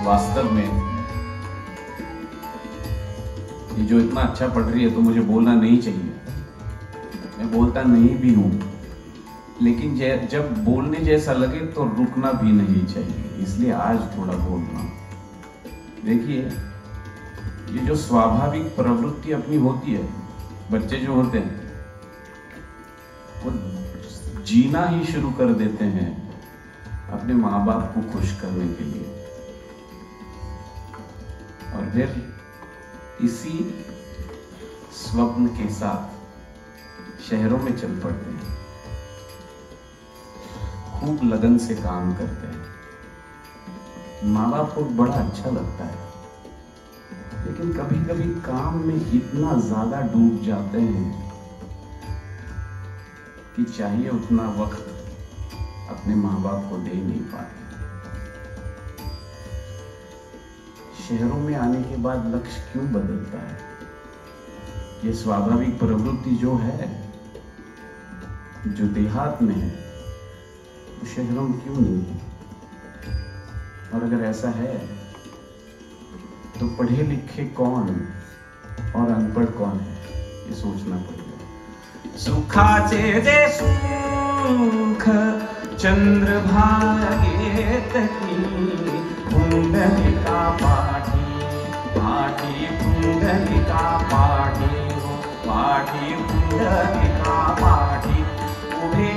वास्तव में ये जो इतना अच्छा पढ़ रही है तो मुझे बोलना नहीं चाहिए, मैं बोलता नहीं भी हूं, लेकिन जब बोलने जैसा लगे तो रुकना भी नहीं चाहिए, इसलिए आज थोड़ा बोल रहा हूं। देखिए, ये जो स्वाभाविक प्रवृत्ति अपनी होती है, बच्चे जो होते हैं वो जीना ही शुरू कर देते हैं अपने माँ बाप को खुश करने के लिए, और फिर इसी स्वप्न के साथ शहरों में चल पड़ते हैं, खूब लगन से काम करते हैं। माँ बाप को बड़ा अच्छा लगता है, लेकिन कभी कभी काम में इतना ज्यादा डूब जाते हैं कि चाहिए उतना वक्त अपने माँ बाप को दे नहीं पाते। शहरों में आने के बाद लक्ष्य क्यों बदलता है? ये स्वाभाविक प्रवृत्ति जो है, जो देहात में है, वो शहरों में क्यों नहीं है? और अगर ऐसा है तो पढ़े लिखे कौन और अनपढ़ कौन है, ये सोचना पड़ेगा। सुखाचे दे सुख चंद्रभागे तकी, पुंडलिका पाठी पाठी पुंडलिका पाठी हो, पाठी पुंडलिका पाठी उभे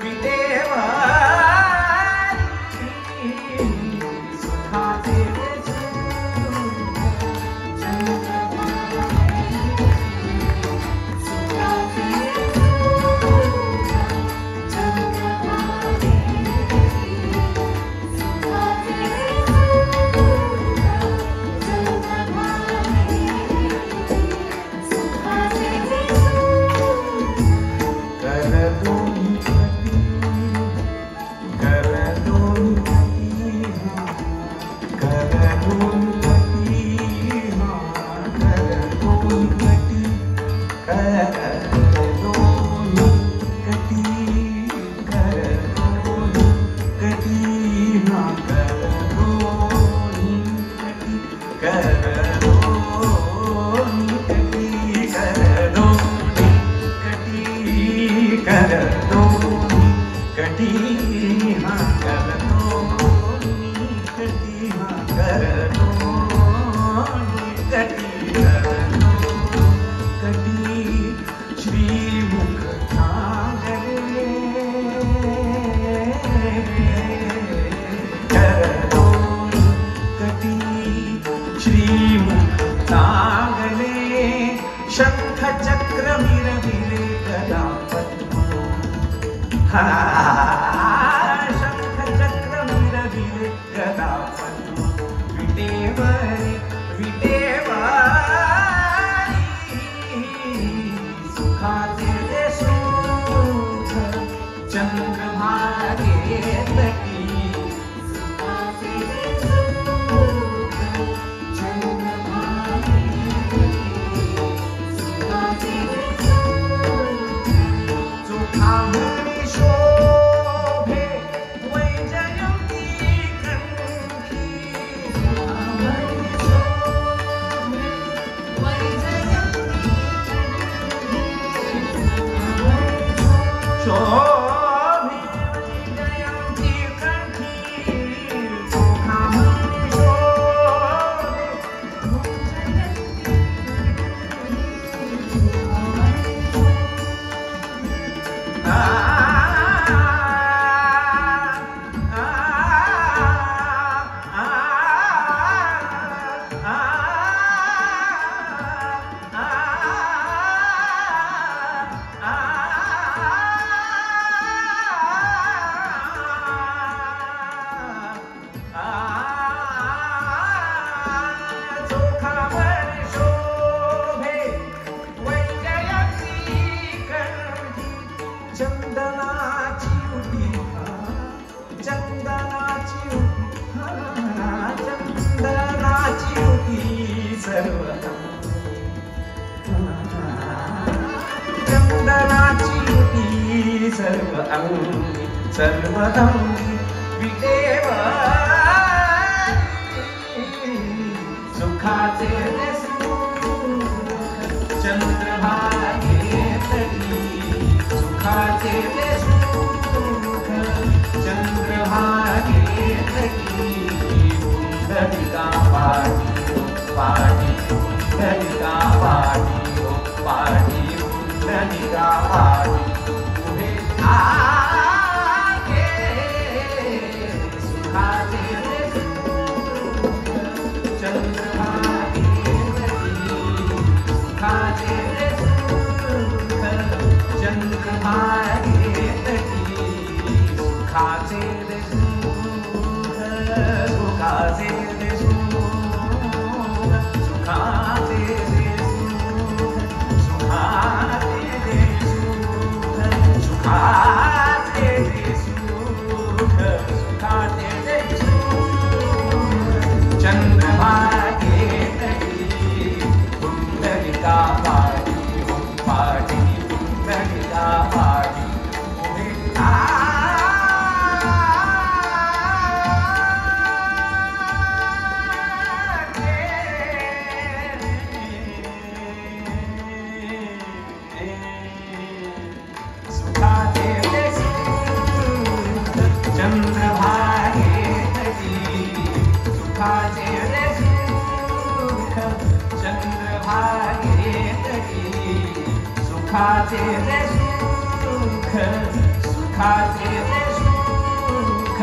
विटेवर श्रीमुख नागले करदोरी कटी श्रीमुख नागले शंख चक्र मिरविले गदा पद्म शंख चक्र मिरविले गदा पद्म विटेवरी सुखाचे ते सुख चंद्रभागे तटी सुखाचे ते सुख चंद्रभागे सुखाचे ते सुख चोखा म्हणे शोभे वैजयंती कंठी चोखा म्हणे शोभे वैजयंती शोभे वैजयंती कंठी चोखा म्हणे शोभे चंदनाची उटी चंदनाची उटी सर्व चंदनाची उटी सर्व अंगी सर्व अंगी विटेवरी सुखाचे ते सुख चंद्रभागे तटी सुखाचे ते सुख चंद्रभागे तटी पुंडलिका पाटी पाटी पुंडलिका पाटी पाटी पुंडलिका पाटी पुढे आगे सुखाचे ते सुख चंद्रभागे तटी सुखाचे ते सुख चंद्रभागे तटी सुखाचे ते सुख सुखाचे ते सुख सुखाचे ते सुख सुखाचे ते सुख सुखाचे ते सुख सुखाचे ते सुख चंद्रभागे तटी पुंडलिका पाटी पाटी पुंडलिका पाटी पुढे सुखाचे ते सुख चंद्रभागे तटी सुखाचे ते सुख चंद्रभागे तटी सुखाचे ते सुख सुखाचे ते सुख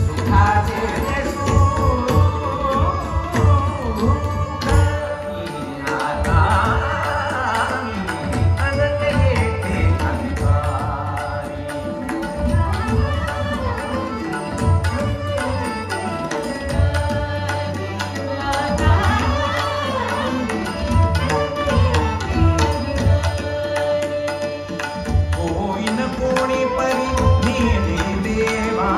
सुखाचे ते सुख कोणी परी नेले देवा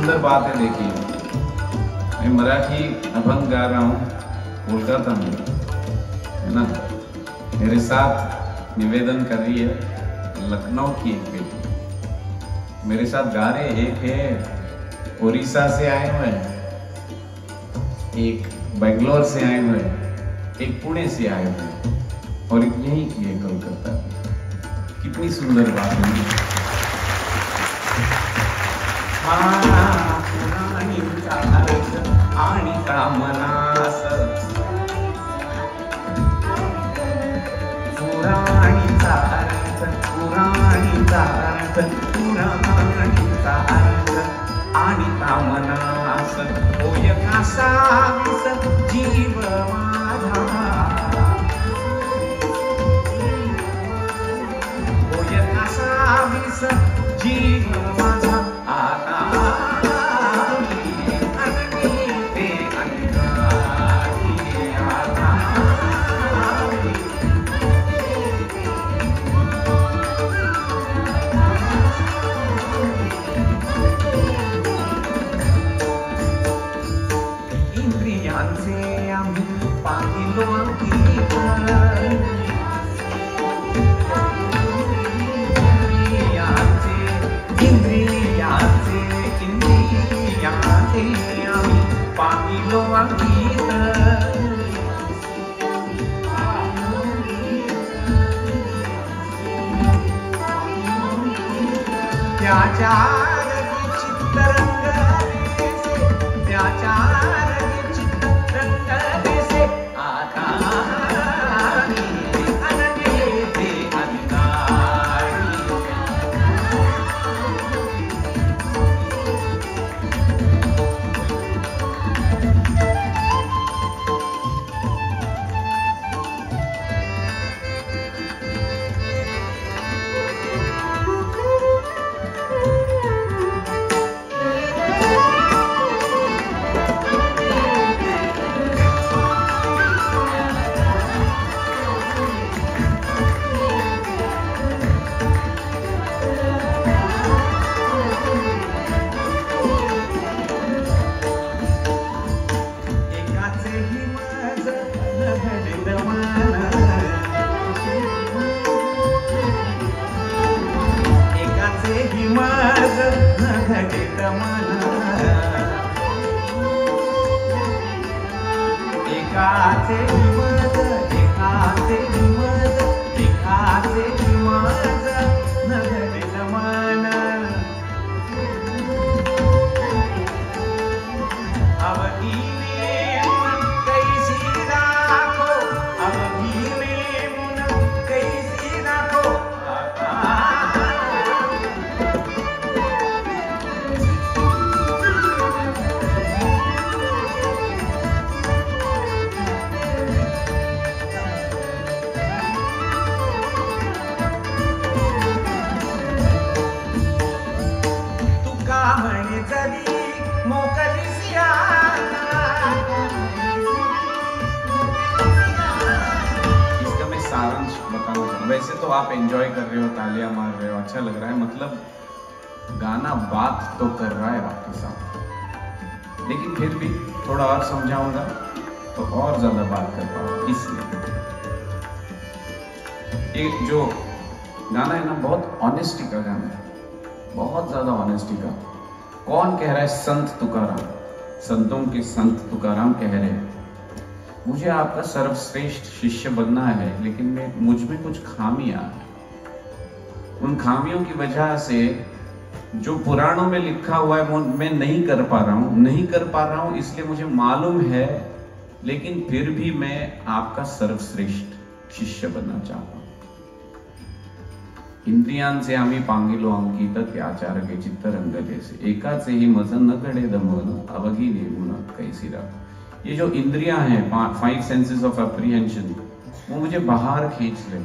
सुंदर बात है। देखिए, मैं मराठी अभंग गा रहा हूँ कोलकाता में, है ना। मेरे साथ निवेदन कर रही है लखनऊ की एक बेटी, मेरे साथ गा रहे। एक है उड़ीसा से आए हुए, एक बेंगलोर से आए हुए, एक पुणे से आए हुए, और एक यही की है कोलकाता। कितनी सुंदर बात है। पुराणीचा अर्थ आणि कामनास, पुराणीचा अर्थ, पुराणीचा अर्थ, पुराणीचा अर्थ आणि कामनास, होय कासावीस जीव माझा, होय कासावीस जीव माझा, वैसे तो आप एंजॉय कर रहे हो, तालियां मार रहे हो, अच्छा लग रहा है, मतलब गाना बात तो कर रहा है आपके साथ, लेकिन फिर भी थोड़ा और समझाऊंगा तो और ज्यादा बात कर पाऊंगा। इसलिए ये जो गाना है ना, बहुत ऑनेस्टी का गाना है, बहुत ज्यादा ऑनेस्टी का। कौन कह रहा है? संत तुकाराम, संतों के संत तुकाराम कह रहे हैं, मुझे आपका सर्वश्रेष्ठ शिष्य बनना है, लेकिन मुझ में कुछ खामियां हैं। उन खामियों की वजह से जो पुराणों में लिखा हुआ है वो मैं नहीं कर पा रहा हूं, इसलिए मुझे मालूम है, लेकिन फिर भी मैं आपका सर्वश्रेष्ठ शिष्य बनना चाहता हूं। इंद्रियांचे आम्ही पांगिलो अंकित, त्याचारके चित्तरंगले से, एकाचेही मज न घडे दमन, अवघी नेमून कैसी राख। ये जो इंद्रियां हैं, 5 सेंसेस ऑफ एप्रीहेंशन, वो मुझे बाहर खींच ले,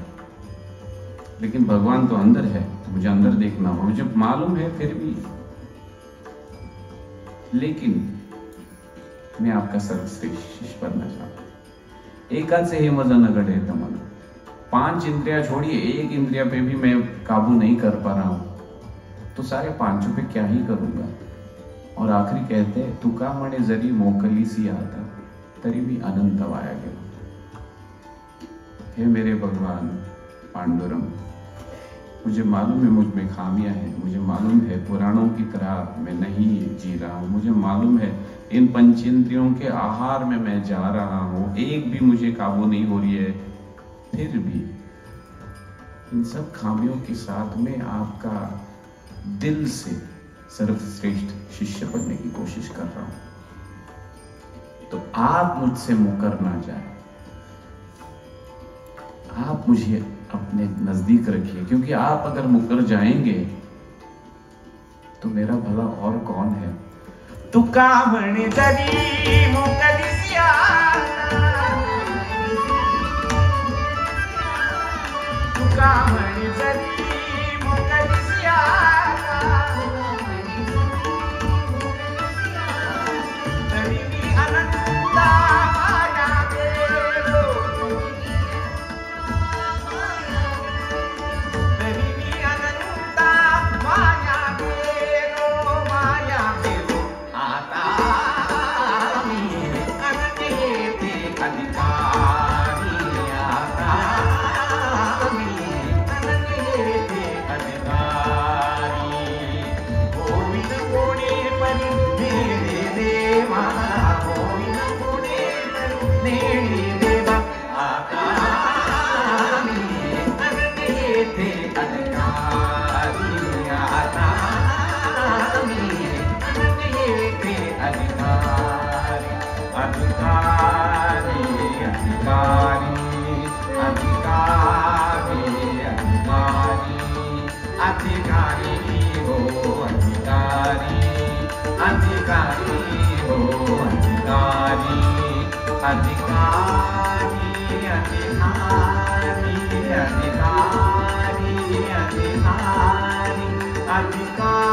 लेकिन भगवान तो अंदर है, मुझे अंदर देखना हो, मुझे मालूम है फिर भी, लेकिन मैं आपका सर्वश्रेष्ठ शिष्य बनना चाहता हूं। एकाचे ही मज न घडे दमन, 5 इंद्रियां छोड़िए, एक इंद्रिया पे भी मैं काबू नहीं कर पा रहा हूं, तो सारे 5 पे क्या ही करूंगा। और आखिरी कहते हैं, तुका म्हणे जरी मोकली सी आता तरी भी अनंत वाया गेला। हे मेरे भगवान पांडुरंग, मुझे मालूम है मुझ में खामियां हैं, मुझे मालूम है पुराणों की तरह मैं नहीं जी रहा हूँ, मुझे मालूम है इन पंचेंद्रियों के आहार में मैं जा रहा हूँ, एक भी मुझे काबू नहीं हो रही है। फिर भी इन सब खामियों के साथ में आपका दिल से सर्वश्रेष्ठ शिष्य बनने की कोशिश कर रहा हूं। तो आप मुझसे मुकर ना जाए, आप मुझे अपने नजदीक रखिए, क्योंकि आप अगर मुकर जाएंगे तो मेरा भला और कौन है। तुका म्हणे जरी मोकली सी आता, तुका म्हणे जरी मोकली सी आता, तरी मी अनंता माया गेलो, तरी मी अनंता माया गेलो, माया गेलो। आता मी अनंतेचे अधिकारी, आता मी अनंतेचे अधिकारी। होईल कोणी परी नेणे देवा, होईल कोणी परी नेणे देवा, आता मी अनंतेचे अधिकारी, आता मी अनंतेचे अधिकारी। अधिकारी अधिकारी अधिकारी अधिकारी अधिकारी हो अधिकारी, अधिकारी हो अधिकारी, अधिकारी अधिकारी अधिकारी अधिकारी अधिकारी।